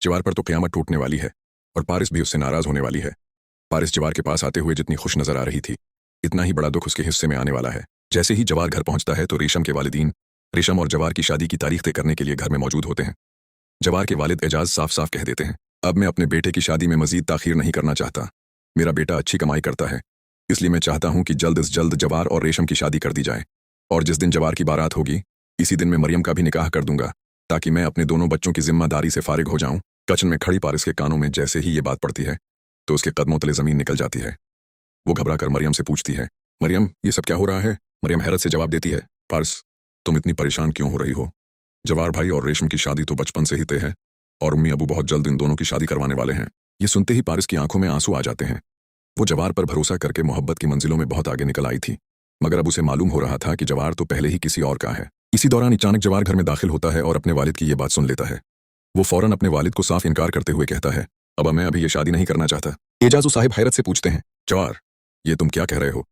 जवार पर तो क़यामत टूटने वाली है और पारिस भी उससे नाराज़ होने वाली है। पारिस जवार के पास आते हुए जितनी खुश नजर आ रही थी, इतना ही बड़ा दुख उसके हिस्से में आने वाला है। जैसे ही जवार घर पहुंचता है तो रेशम के वालिदीन रेशम और जवार की शादी की तारीख तय करने के लिए घर में मौजूद होते हैं। जवार के वालिद एजाज साफ साफ कह देते हैं, अब मैं अपने बेटे की शादी में मजीद ताखीर नहीं करना चाहता। मेरा बेटा अच्छी कमाई करता है, इसलिए मैं चाहता हूं कि जल्द से जल्द जवार और रेशम की शादी कर दी जाए। और जिस दिन जवार की बारात होगी, इसी दिन मैं मरियम का भी निकाह कर दूंगा, ताकि मैं अपने दोनों बच्चों की जिम्मेदारी से फारिग हो जाऊं। कचन में खड़ी पारिस के कानों में जैसे ही ये बात पड़ती है तो उसके कदमों तले जमीन निकल जाती है। वो घबरा कर मरियम से पूछती है, मरियम ये सब क्या हो रहा है? मरियम हैरत से जवाब देती है, पारिस तुम इतनी परेशान क्यों हो रही हो? जवार भाई और रेशम की शादी तो बचपन से ही तय है और उम्मी अबू बहुत जल्द इन दोनों की शादी करवाने वाले हैं। ये सुनते ही पारिस की आंखों में आंसू आ जाते हैं। वो जवार पर भरोसा करके मोहब्बत की मंजिलों में बहुत आगे निकल आई थी, मगर अब उसे मालूम हो रहा था कि जवार तो पहले ही किसी और का है। इसी दौरान अचानक जवार घर में दाखिल होता है और अपने वालिद की ये बात सुन लेता है। वो फौरन अपने वालिद को साफ इनकार करते हुए कहता है, अब मैं अभी ये शादी नहीं करना चाहता। एजाजू साहिब हैरत से पूछते हैं, जवार ये तुम क्या कह रहे हो?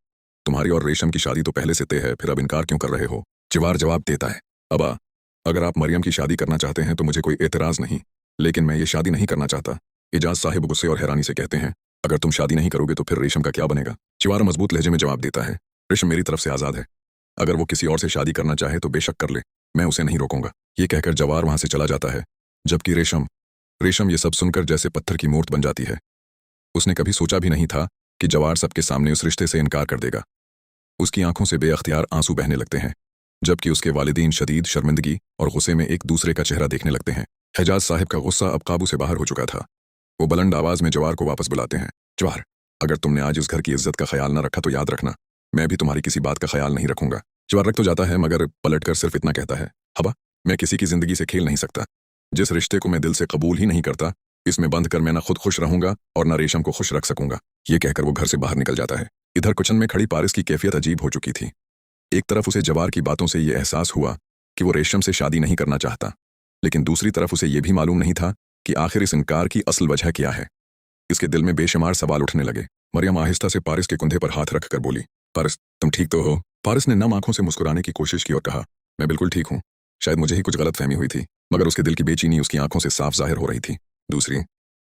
तुम्हारी और रेशम की शादी तो पहले से तय है, फिर अब इनकार क्यों कर रहे हो? जवार जवाब देता है, अबा अगर आप मरियम की शादी करना चाहते हैं तो मुझे कोई एतराज नहीं, लेकिन मैं ये शादी नहीं करना चाहता। एजाज साहिब गुस्से और हैरानी से कहते हैं, अगर तुम शादी नहीं करोगे तो फिर रेशम का क्या बनेगा? जवार मजबूत लहजे में जवाब देता है, रेशम मेरी तरफ से आज़ाद है, अगर वो किसी और से शादी करना चाहे तो बेशक कर ले, मैं उसे नहीं रोकूंगा। ये कहकर जवार वहां से चला जाता है, जबकि रेशम रेशम ये सब सुनकर जैसे पत्थर की मूर्त बन जाती है। उसने कभी सोचा भी नहीं था कि जवार सबके सामने उस रिश्ते से इनकार कर देगा। उसकी आंखों से बेअख्तियार आंसू बहने लगते हैं, जबकि उसके वालिदीन शदीद शर्मिंदगी और गुस्से में एक दूसरे का चेहरा देखने लगते हैं। एजाज साहिब का गुस्सा अब काबू से बाहर हो चुका था। वो बुलंद आवाज में जवार को वापस बुलाते हैं, जवार अगर तुमने आज इस घर की इज्जत का ख्याल न रखा तो याद रखना, मैं भी तुम्हारी किसी बात का ख्याल नहीं रखूंगा। जवार रख तो जाता है, मगर पलटकर सिर्फ इतना कहता है, हबा मैं किसी की जिंदगी से खेल नहीं सकता। जिस रिश्ते को मैं दिल से कबूल ही नहीं करता, इसमें बंध कर मैं न खुद खुश रहूंगा और न रेशम को खुश रख सकूंगा। ये कहकर वो घर से बाहर निकल जाता है। इधर किचन में खड़ी पारिस की कैफियत अजीब हो चुकी थी। एक तरफ उसे जवार की बातों से ये एहसास हुआ कि वो रेशम से शादी नहीं करना चाहता, लेकिन दूसरी तरफ उसे ये भी मालूम नहीं था कि आखिर इस इनकार की असल वजह क्या है। इसके दिल में बेशुमार सवाल उठने लगे। मरियम आहिस्ता से पारिस के कंधे पर हाथ रखकर बोली, पारिस तुम ठीक तो हो? पारिस ने नम आंखों से मुस्कुराने की कोशिश की और कहा, मैं बिल्कुल ठीक हूँ। शायद मुझे ही कुछ गलत फहमी हुई थी, मगर उसके दिल की बेचैनी उसकी आंखों से साफ जाहिर हो रही थी। दूसरी